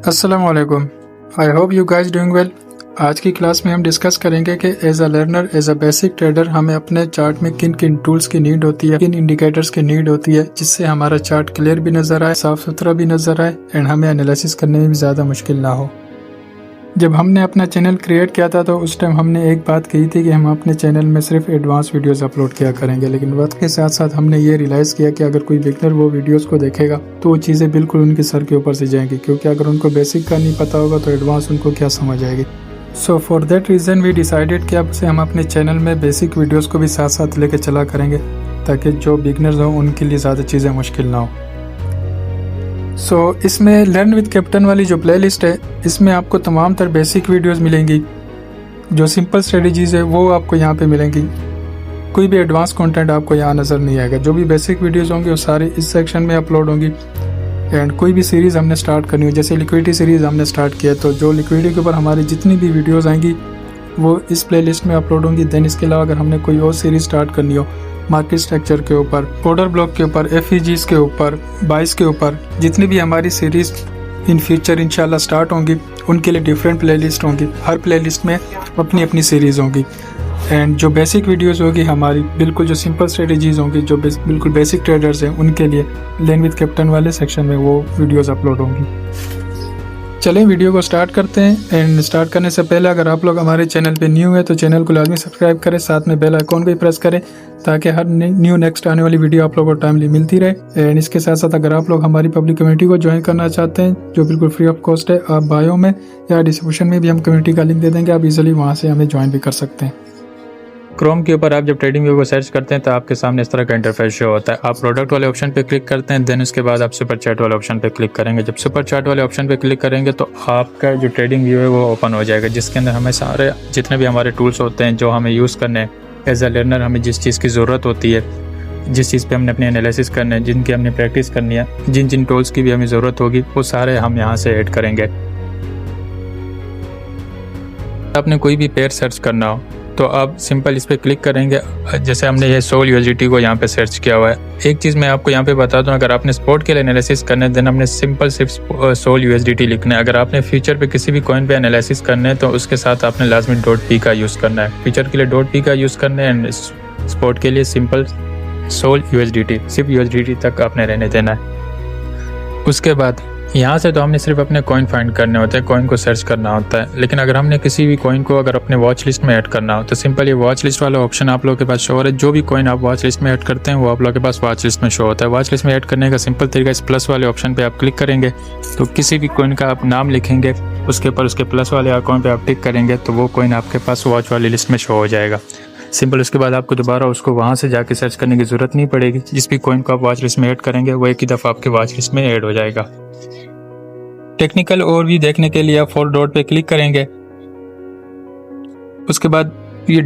अस्सलामुअलैकुम। I hope you guys doing well. आज की क्लास में हम डिस्कस करेंगे कि as a learner, as a basic trader हमें अपने चार्ट में किन किन टूल्स की नीड होती है, किन इंडिकेटर्स की नीड होती है, जिससे हमारा चार्ट क्लियर भी नज़र आए, साफ सुथरा भी नज़र आए एंड हमें एनालिसिस करने में भी ज़्यादा मुश्किल ना हो। जब हमने अपना चैनल क्रिएट किया था तो उस टाइम हमने एक बात कही थी कि हम अपने चैनल में सिर्फ एडवांस वीडियोस अपलोड किया करेंगे, लेकिन वक्त के साथ साथ हमने ये रियलाइज़ किया कि अगर कोई बिगनर वो वीडियोस को देखेगा तो वो चीज़ें बिल्कुल उनके सर के ऊपर से जाएंगी, क्योंकि अगर उनको बेसिक का नहीं पता होगा तो एडवांस उनको क्या समझ आएगी। So for that reason we decided कि अब से हम अपने चैनल में बेसिक वीडियोज़ को भी साथ साथ लेके चला करेंगे, ताकि जो बिगनर्स हों उनके लिए ज़्यादा चीज़ें मुश्किल ना हो। इसमें लर्न विद कैप्टन वाली जो प्लेलिस्ट है, इसमें आपको तमाम तर बेसिक वीडियोस मिलेंगी। जो सिंपल स्ट्रेटजीज़ है वो आपको यहाँ पे मिलेंगी। कोई भी एडवांस कंटेंट आपको यहाँ नज़र नहीं आएगा। जो भी बेसिक वीडियोस होंगी वो सारी इस सेक्शन में अपलोड होंगी। एंड कोई भी सीरीज़ हमने स्टार्ट करनी हो, जैसे लिक्विडिटी सीरीज़ हमने स्टार्ट किया, तो जो लिक्विडिटी के ऊपर हमारी जितनी भी वीडियोज़ आएंगी वो इस प्लेलिस्ट में अपलोड होंगी। देन इसके अलावा अगर हमने कोई और सीरीज़ स्टार्ट करनी हो, मार्केट स्ट्रक्चर के ऊपर, ऑर्डर ब्लॉक के ऊपर, एफईजीज़ के ऊपर, बाइस के ऊपर, जितनी भी हमारी सीरीज़ इन फ्यूचर इंशाल्लाह स्टार्ट होंगी, उनके लिए डिफरेंट प्लेलिस्ट होंगी। हर प्लेलिस्ट में अपनी अपनी सीरीज़ होंगी। एंड जो बेसिक वीडियोस होगी हमारी, बिल्कुल जो सिंपल स्ट्रेटजीज़ होंगी, जो बिल्कुल बेसिक ट्रेडर्स हैं, उनके लिए लर्न विद कैप्टन वाले सेक्शन में वो वीडियोज़ अपलोड होंगी। चलें वीडियो को स्टार्ट करते हैं। एंड स्टार्ट करने से पहले अगर आप लोग हमारे चैनल पे न्यू है तो चैनल को लाजमी सब्सक्राइब करें, साथ में बेल आइकॉन भी प्रेस करें, ताकि हर नेक्स्ट आने वाली वीडियो आप लोगों को टाइमली मिलती रहे। एंड इसके साथ साथ अगर आप लोग हमारी पब्लिक कम्युनिटी को ज्वाइन करना चाहते हैं, जो बिल्कुल फ्री ऑफ कॉस्ट है, आप बायो में या डिस्क्रिप्शन में भी हम कम्युनिटी का लिंक दे देंगे, आप इजीली वहाँ से हमें ज्वाइन भी कर सकते हैं। क्रोम के ऊपर आप जब ट्रेडिंग व्यू को सर्च करते हैं तो आपके सामने इस तरह का इंटरफेस शो होता है। आप प्रोडक्ट वाले ऑप्शन पे क्लिक करते हैं, देन उसके बाद आप सुपर चैट वाले ऑप्शन पे क्लिक करेंगे। जब सुपर चैट वाले ऑप्शन पे क्लिक करेंगे तो आपका जो ट्रेडिंग व्यू है वो ओपन हो जाएगा, जिसके अंदर हमें सारे जितने भी हमारे टूल्स होते हैं जो हमें यूज़ करने हैं एज अ लर्नर, हमें जिस चीज़ की ज़रूरत होती है, जिस चीज़ पे हमने अपनी एनालिसिस करना है, जिनकी हमने प्रैक्टिस करनी है, जिन जिन टूल्स की भी हमें ज़रूरत होगी, वो सारे हम यहाँ से ऐड करेंगे। आपने कोई भी पेयर सर्च करना हो तो आप सिंपल इस पर क्लिक करेंगे। जैसे हमने ये सोल यूएसडीटी को यहाँ पे सर्च किया हुआ है। एक चीज़ मैं आपको यहाँ पे बता दूँ, अगर आपने स्पॉट के लिए एनालिसिस करना है देन हमने सिंपल सिर्फ सोल यूएसडीटी लिखना है। अगर आपने फ्यूचर पे किसी भी कॉइन पे एनालिसिस करना है तो उसके साथ आपने लाजमी .p का यूज़ करना है। फ्यूचर के लिए .p का यूज़ करना है एंड स्पॉट के लिए सिंपल सोल यूएसडीटी, सिर्फ यूएसडीटी तक आपने रहने देना है। उसके बाद यहाँ से तो हमने सिर्फ अपने कॉइन फाइंड करने होते हैं, कॉइन को सर्च करना होता है। लेकिन अगर हमने किसी भी कॉइन को अगर अपने वॉच लिस्ट में ऐड करना हो तो सिंपल ये वॉच लिस्ट वाला ऑप्शन आप लोगों के पास शो हो रहा है। जो भी कॉइन आप वॉच लिस्ट में ऐड करते हैं वो आप लोगों के पास वॉच लिस्ट में शो होता है। वॉच लिस्ट में ऐड करने का सिंपल तरीका, इस प्लस वाले ऑप्शन पे आप क्लिक करेंगे तो किसी भी कॉइन का आप नाम लिखेंगे, उसके ऊपर उसके प्लस वाले आइकॉन पे आप टिक करेंगे तो वो कॉइन आपके पास वॉच वाली लिस्ट में शो हो जाएगा। सिंपल उसके बाद आपको दोबारा उसको वहाँ से जाके सर्च करने की ज़रूरत नहीं पड़ेगी। जिस भी कॉइन को आप वॉच लिस्ट में ऐड करेंगे वो एक ही दफ़ा आपके वॉच लिस्ट में ऐड हो जाएगा। टेक्निकल और भी देखने के लिए आप 4 डॉट पे क्लिक करेंगे। उसके बाद ये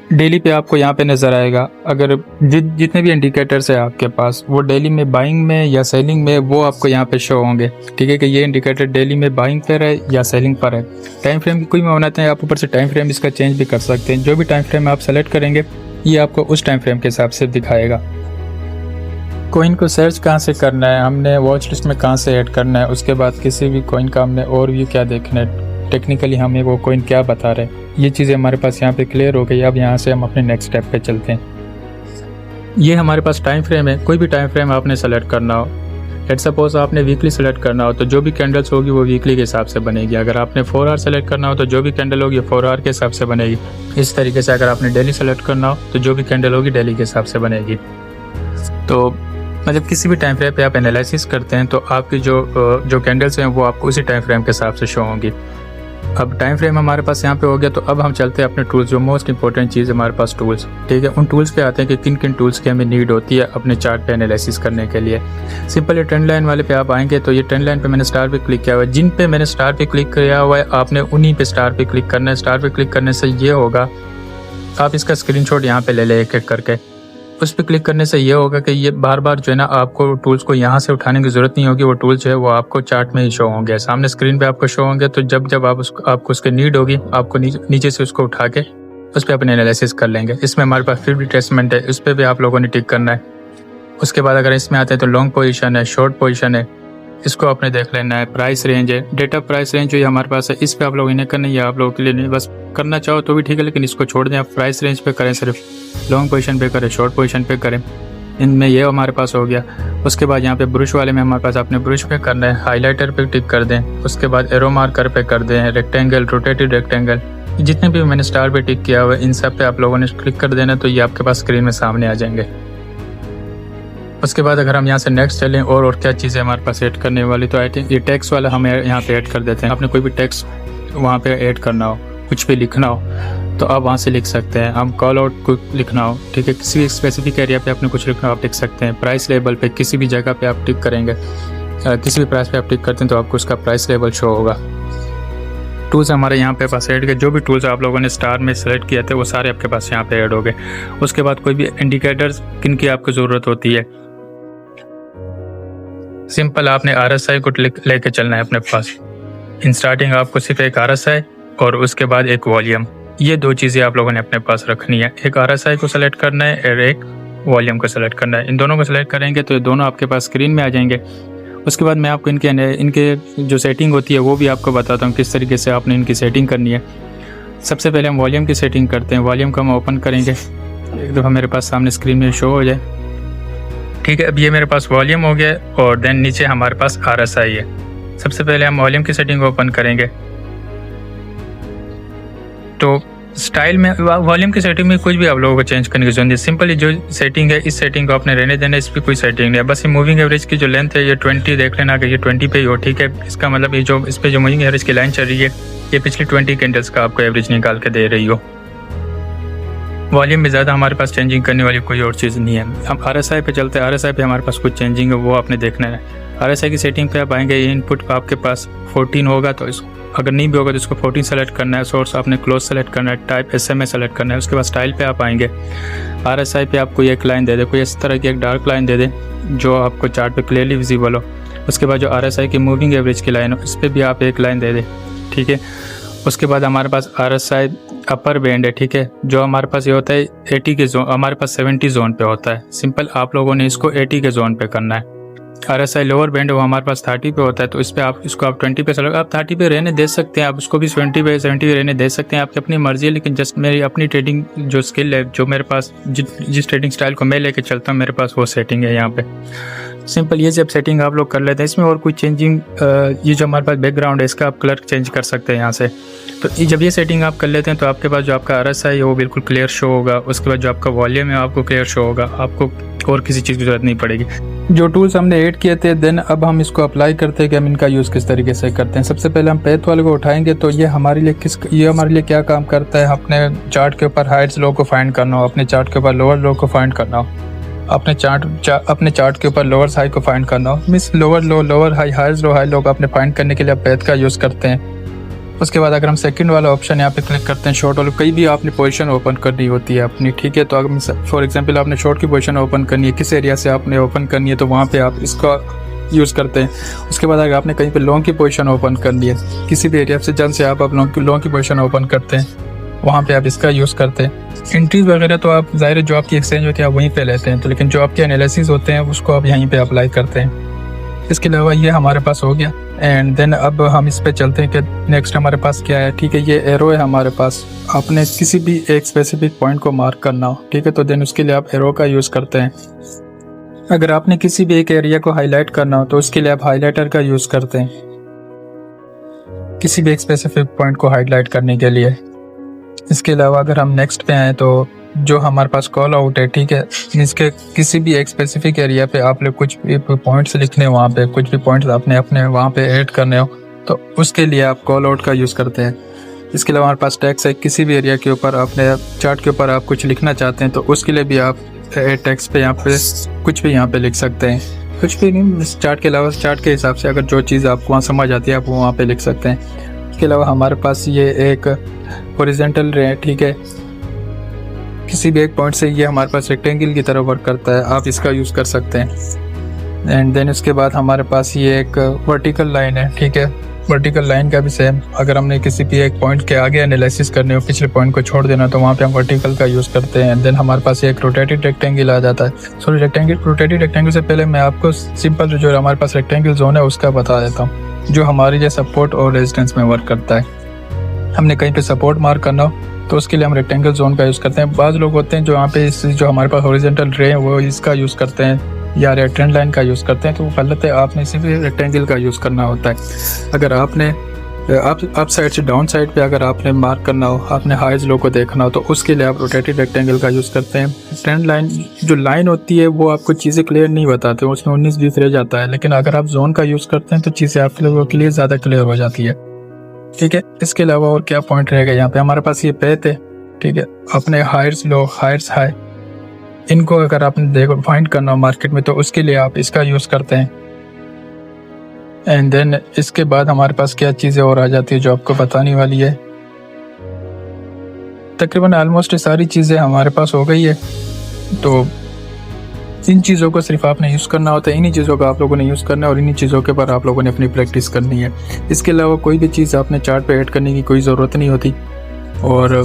डेली पे आपको यहाँ पे नज़र आएगा। अगर जितने भी इंडिकेटर्स है आपके पास वो डेली में बाइंग में या सेलिंग में, वो आपको यहाँ पे शो होंगे। ठीक है कि ये इंडिकेटर डेली में बाइंग पर है या सेलिंग पर है। टाइम फ्रेम की कोई मामला है, आप ऊपर से टाइम फ्रेम इसका चेंज भी कर सकते हैं। जो भी टाइम फ्रेम आप सेलेक्ट करेंगे ये आपको उस टाइम फ्रेम के हिसाब से दिखाएगा। कॉइन को सर्च कहाँ से करना है, हमने वॉच लिस्ट में कहाँ से ऐड करना है, उसके बाद किसी भी कॉइन का हमने और व्यू क्या देखना है, टेक्निकली हमें वो कॉइन क्या बता रहे हैं, ये चीज़ें हमारे पास यहाँ पे क्लियर हो गई। अब यहाँ से हम अपने नेक्स्ट स्टेप पे चलते हैं। ये हमारे पास टाइम फ्रेम है। कोई भी टाइम फ्रेम आपने सेलेक्ट करना हो, लेट्स सपोज आपने वीकली सेलेक्ट करना हो तो जो भी कैंडल्स होगी वो वीकली के हिसाब से बनेगी। अगर आपने 4 आवर सेलेक्ट करना हो तो जो भी कैंडल होगी 4 आवर के हिसाब से बनेगी। इस तरीके से अगर आपने डेली सेलेक्ट करना हो तो जो भी कैंडल होगी डेली के हिसाब से बनेगी। तो मतलब किसी भी टाइम फ्रेम पे आप एनालिसिस करते हैं तो आपकी जो कैंडल्स हैं वो आपको उसी टाइम फ्रेम के हिसाब से शो होंगी। अब टाइम फ्रेम हमारे पास यहाँ पे हो गया, तो अब हम चलते हैं अपने टूल्स। जो मोस्ट इंपॉर्टेंट चीज़ हमारे पास टूल्स, ठीक है, उन टूल्स पे आते हैं कि किन किन टूल्स की हमें नीड होती है अपने चार्ट पे एनालिसिस करने के लिए। सिंपल ये ट्रेंड लाइन वाले पे आप आएंगे तो ये ट्रेंड लाइन पे मैंने स्टार पे क्लिक किया हुआ है। जिन पे मैंने स्टार पे क्लिक किया हुआ है आपने उन्हीं पे स्टार पे क्लिक करना है। स्टार पे क्लिक करने से ये होगा, आप इसका स्क्रीनशॉट यहाँ पे ले लें एक एक करके। उस पर क्लिक करने से ये होगा कि ये बार बार जो है ना आपको टूल्स को यहाँ से उठाने की ज़रूरत नहीं होगी। वो टूल्स जो है वो आपको चार्ट में ही शो होंगे, सामने स्क्रीन पे आपको शो होंगे। तो जब आपको उसकी नीड होगी आपको नीचे से उसको उठा के उस पर अपने एनालिसिस कर लेंगे। इसमें हमारे पास फिर रिट्रेसमेंट है, उस पर भी आप लोगों ने टिक करना है। उसके बाद अगर इसमें आते हैं तो लॉन्ग पोजीशन है, शॉर्ट पोजीशन है, इसको आपने देख लेना है। प्राइस रेंज है, डेटा प्राइस रेंज जो ये हमारे पास है, इस पे आप लोग इन्हें करना है, आप लोगों के लिए नहीं, बस करना चाहो तो भी ठीक है, लेकिन इसको छोड़ दें। आप प्राइस रेंज पे करें, सिर्फ लॉन्ग पोजीशन पे करें, शॉर्ट पोजीशन पे करें, इनमें ये हमारे पास हो गया। उसके बाद यहाँ पे ब्रश वाले में हमारे पास अपने ब्रश पे करना है, हाईलाइटर पे टिक कर दें, उसके बाद एरो मार्कर पे कर दें, रेक्टेंगल, रोटेटेड रेक्टेंगल, जितने भी मैंने स्टार पे टिक किया हुआ है इन सब पे आप लोगों ने क्लिक कर देना, तो ये आपके पास स्क्रीन में सामने आ जाएंगे। उसके बाद अगर हम यहाँ से नेक्स्ट चलें और क्या चीज़ें हमारे पास ऐड करने वाली, तो आई थिंक ये टेक्स्ट वाला हम यहाँ पे ऐड कर देते हैं। आपने कोई भी टेक्स्ट वहाँ पे ऐड करना हो, कुछ भी लिखना हो, तो आप वहाँ से लिख सकते हैं। हम कॉल आउट को लिखना हो, ठीक है, किसी भी स्पेसिफिक एरिया पे आपने कुछ लिखना हो, आप लिख सकते हैं। प्राइस लेबल पे किसी भी जगह पे आप टिक करेंगे, किसी भी प्राइस पे आप टिक करते हैं तो आपको उसका प्राइस लेबल शो होगा। टूल्स हमारे यहाँ पे पास ऐड गए, जो भी टूल्स आप लोगों ने स्टार में सेलेक्ट किए थे वो सारे आपके पास यहाँ पे ऐड हो गए। उसके बाद कोई भी इंडिकेटर्स किन की आपको ज़रूरत होती है, सिंपल आपने RSI को लेके चलना है अपने पास। इन स्टार्टिंग आपको सिर्फ एक RSI और उसके बाद एक वॉल्यूम, ये दो चीज़ें आप लोगों ने अपने पास रखनी है। एक RSI को सेलेक्ट करना है और एक वॉल्यूम को सेलेक्ट करना है। इन दोनों को सेलेक्ट करेंगे तो ये दोनों आपके पास स्क्रीन में आ जाएंगे। उसके बाद मैं आपको इनके जो सेटिंग होती है वो भी आपको बताता हूँ किस तरीके से आपने इनकी सेटिंग करनी है। सबसे पहले हम वॉल्यूम की सेटिंग करते हैं। वॉल्यूम को हम ओपन करेंगे, एक दफ़ा मेरे पास सामने स्क्रीन में शो हो जाए, ठीक है। अब ये मेरे पास वॉल्यूम हो गया और देन नीचे हमारे पास RSI है। सबसे पहले हम वॉल्यूम की सेटिंग ओपन करेंगे, तो स्टाइल में वॉल्यूम की सेटिंग में कुछ भी आप लोगों को चेंज करने की जरूरत नहीं। सिंपली जो सेटिंग है इस सेटिंग को आपने रहने देना, इस पर कोई सेटिंग नहीं है। बस ये मूविंग एवरेज की जो लेंथ है ये 20 देख लेना कि ये 20 पे ही हो, ठीक है। इसका मतलब ये जो इस पे जो मूविंग एवरेज की लाइन चल रही है ये पिछले 20 कैंडल्स का आपको एवरेज निकाल के दे रही हो। वॉल्यूम में ज़्यादा हमारे पास चेंजिंग करने वाली कोई और चीज़ नहीं है। हम RSI पे चलते हैं। RSI पे हमारे पास कुछ चेंजिंग है वो आपने देखना है। RSI की सेटिंग पे आप आएंगे, इनपुट आपके पास 14 होगा तो अगर नहीं भी होगा तो इसको 14 सेलेक्ट करना है। सोर्स आपने क्लोज सेलेक्ट करना है, टाइप SMA सेलेक्ट करना है। उसके बाद स्टाइल पे आप आएंगे, RSI पे आपको एक लाइन दे दे, कोई इस तरह की एक डार्क लाइन दे दे जो आपको चार्ट पे क्लियरली विजिबल हो। उसके बाद जो RSI की मूविंग एवरेज की लाइन हो उस पर भी आप एक लाइन दे दे, ठीक है। उसके बाद हमारे पास RSI अपर बैंड है, ठीक है, जो हमारे पास ये होता है 80 के जोन, हमारे पास 70 जोन पे होता है। सिंपल आप लोगों ने इसको 80 के जोन पे करना है। RSI लोअर बैंड है वो हमारे पास 30 पे होता है, तो इस पर आप इसको आप 20 पे सेलेक्ट, आप 30 पे रहने दे सकते हैं, आप उसको भी 70 पे रहने दे सकते हैं, आपकी अपनी मर्जी है। लेकिन जस्ट मेरी अपनी ट्रेडिंग जो स्किल है, जो मेरे पास जिस ट्रेडिंग स्टाइल को मैं लेके चलता हूँ, मेरे पास वो सेटिंग है यहाँ पे। सिंपल ये जब सेटिंग आप लोग कर लेते हैं, इसमें और कोई चेंजिंग, ये जो हमारे पास बैकग्राउंड है इसका आप कलर चेंज कर सकते हैं यहाँ से। तो जब ये सेटिंग आप कर लेते हैं तो आपके पास जो आपका RSI है वो बिल्कुल क्लियर शो होगा। उसके बाद जो आपका वॉल्यूम है आपको क्लियर शो होगा, आपको और किसी चीज़ की जरूरत नहीं पड़ेगी। जो टूल्स हमने ऐड किए थे देन अब हम इसको अप्लाई करते हैं कि हम इनका यूज़ किस तरीके से करते हैं। सबसे पहले हम पैथ वाले को उठाएंगे, तो ये हमारे लिए क्या काम करता है। अपने चार्ट के ऊपर हाइट्स लो को फाइंड करना हो, अपने चार्ट के ऊपर लोअर लो को फाइंड करना हो, अपने चार्ट के ऊपर लोअर हाई को फाइंड करना हो। Means lower low, lower high, highs low, high low को अपने फाइंड करने के लिए पैथ का यूज़ करते हैं। उसके बाद अगर हम सेकंड वाला ऑप्शन यहाँ पे क्लिक करते हैं, शॉर्ट वाले, कई भी आपने पोजीशन ओपन करनी होती है अपनी, ठीक है। तो अगर फॉर एग्जांपल आपने शॉर्ट की पोजीशन ओपन करनी है, किस एरिया से आपने ओपन करनी है, तो वहाँ पे आप इसका यूज़ करते हैं। उसके बाद अगर आपने कहीं पे लॉन्ग की पोजीशन ओपन करनी है, किसी भी एरिया से जल्द से आप लॉन्ग की पोजीशन ओपन करते हैं, वहाँ पे आप इसका यूज़ करते हैं। एंट्रीज वगैरह तो आप ज़ाहिर जो आपकी एक्सचेंज होती है आप वहीं पे लेते हैं, तो लेकिन जो आपके एनालिसिस होते हैं उसको आप यहीं पे अप्लाई करते हैं। इसके अलावा ये हमारे पास हो गया। एंड देन अब हम इस पे चलते हैं कि नेक्स्ट हमारे पास क्या है, ठीक है। ये एरो है हमारे पास, आपने किसी भी एक स्पेसिफिक पॉइंट को मार्क करना हो, ठीक है, तो देन उसके लिए आप एरो का यूज़ करते हैं। अगर आपने किसी भी एक एरिया को हाईलाइट करना हो तो उसके लिए आप हाईलाइटर का यूज़ करते हैं, किसी भी एक स्पेसिफिक पॉइंट को हाईलाइट करने के लिए। इसके अलावा अगर हम नेक्स्ट पे आएँ तो जो हमारे पास कॉल आउट है, ठीक है, इसके किसी भी एक स्पेसिफिक एरिया पे आपने कुछ भी पॉइंट्स लिखने हो, वहाँ पे कुछ भी पॉइंट्स आपने अपने वहाँ पे ऐड करने हो तो उसके लिए आप कॉल आउट का यूज़ करते हैं। इसके अलावा हमारे पास टेक्स्ट है, किसी भी एरिया के ऊपर आपने चार्ट के ऊपर आप कुछ लिखना चाहते हैं तो उसके लिए भी आप टेक्स्ट पे यहाँ पे कुछ भी यहाँ पे लिख सकते हैं, कुछ भी नहीं, इस चार्ट के अलावा चार्ट के हिसाब से अगर जो चीज़ आपको वहाँ समझ आती है आप वो वहाँ पे लिख सकते हैं। इसके अलावा हमारे पास ये एक हॉरिजॉन्टल रे है, ठीक है, किसी भी एक पॉइंट से ये हमारे पास रेक्टेंगल की तरह वर्क करता है, आप इसका यूज़ कर सकते हैं। एंड देन उसके बाद हमारे पास ये एक वर्टिकल लाइन है, ठीक है, वर्टिकल लाइन का भी सेम, अगर हमने किसी भी एक पॉइंट के आगे एनालिसिस करने हो, पिछले पॉइंट को छोड़ देना, तो वहाँ पे हम वर्टिकल का यूज़ करते हैं। देन हमारे पास एक रोटेटेड रेक्टेंगल आ जाता है। सॉरी, रोटेटेड रेक्टेंगल से पहले मैं आपको सिंपल जो हमारे पास रेक्टेंगल जोन है उसका बता देता हूँ, जो हमारी जो सपोर्ट और रेजिस्टेंस में वर्क करता है। हमने कहीं पे सपोर्ट मार्क करना हो तो उसके लिए हम रेक्टेंगल जोन का यूज़ करते हैं। बाज़ लोग होते हैं जो यहाँ पे जो हमारे पास हॉरिजॉन्टल रे है वो इसका यूज़ करते हैं या ट्रेंड लाइन का यूज़ करते हैं, तो वो गलत है। आपने सिर्फ रेक्टेंगल का यूज़ करना होता है। अगर आपने अप साइड से डाउन साइड पे अगर आपने मार्क करना हो, आपने हाइज लो को देखना हो, तो उसके लिए आप रोटेटेड रेक्टेंगल का यूज़ करते हैं। ट्रेंड लाइन जो लाइन होती है वो आपको चीज़ें क्लियर नहीं बताते, उसमें 19-20 रह जाता है, लेकिन अगर आप जोन का यूज़ करते हैं तो चीज़ें आपके लोगों के लिए ज़्यादा क्लियर हो जाती है। ठीक है, इसके अलावा और क्या पॉइंट रहेगा यहाँ पे? हमारे पास ये पैथ है, ठीक है, अपने हाइट्स लो, हाइट्स हाई, इनको अगर आपने देखो फाइंड करना हो मार्केट में तो उसके लिए आप इसका यूज़ करते हैं। एंड देन इसके बाद हमारे पास क्या चीज़ें और आ जाती है जो आपको बताने वाली है। तकरीबन ऑलमोस्ट सारी चीज़ें हमारे पास हो गई है, तो इन चीज़ों को सिर्फ आपने यूज़ करना होता है, इन्हीं चीज़ों का आप लोगों ने यूज़ करना है और इन्हीं चीज़ों के ऊपर आप लोगों ने अपनी प्रैक्टिस करनी है। इसके अलावा कोई भी चीज़ आपने चार्ट पे ऐड करने की कोई ज़रूरत नहीं होती, और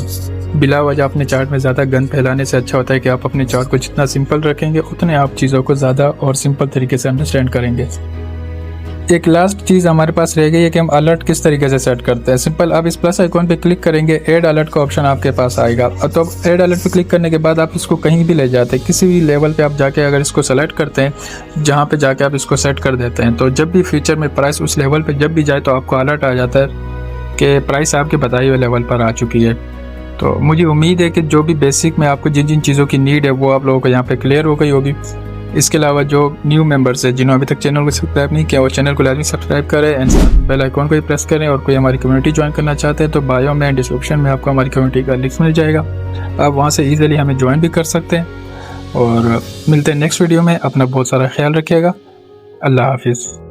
बिला वजह अपने चार्ट में ज़्यादा गंद फैलाने से अच्छा होता है कि आप अपने चार्ट को जितना सिंपल रखेंगे उतने आप चीज़ों को ज़्यादा और सिंपल तरीके से अंडरस्टैंड करेंगे। एक लास्ट चीज़ हमारे पास रह गई है कि हम अलर्ट किस तरीके से सेट करते हैं। सिंपल, आप इस प्लस आइकॉन पे क्लिक करेंगे, ऐड अलर्ट का ऑप्शन आपके पास आएगा। तो ऐड अलर्ट पे क्लिक करने के बाद आप इसको कहीं भी ले जाते हैं, किसी भी लेवल पे आप जाके अगर इसको सेलेक्ट करते हैं, जहाँ पे जाके आप इसको सेट कर देते हैं, तो जब भी फ्यूचर में प्राइस उस लेवल पे जब भी जाए तो आपको अलर्ट आ जाता है कि प्राइस आपके बताए हुए लेवल पर आ चुकी है। तो मुझे उम्मीद है कि जो भी बेसिक में आपको जिन जिन चीज़ों की नीड है वो आप लोगों को यहाँ पे क्लियर हो गई होगी। इसके अलावा जो न्यू मेंबर्स है जिन्होंने अभी तक चैनल को सब्सक्राइब नहीं किया, वो चैनल को लाजमी सब्सक्राइब करें एंड बेल आइकॉन को भी प्रेस करें। और कोई हमारी कम्युनिटी ज्वाइन करना चाहते हैं तो बायो में डिस्क्रिप्शन में आपको हमारी कम्युनिटी का लिंक मिल जाएगा, आप वहाँ से ईजिली हमें ज्वाइन भी कर सकते हैं। और मिलते हैं नेक्स्ट वीडियो में। अपना बहुत सारा ख्याल रखिएगा। अल्लाह हाफिज़।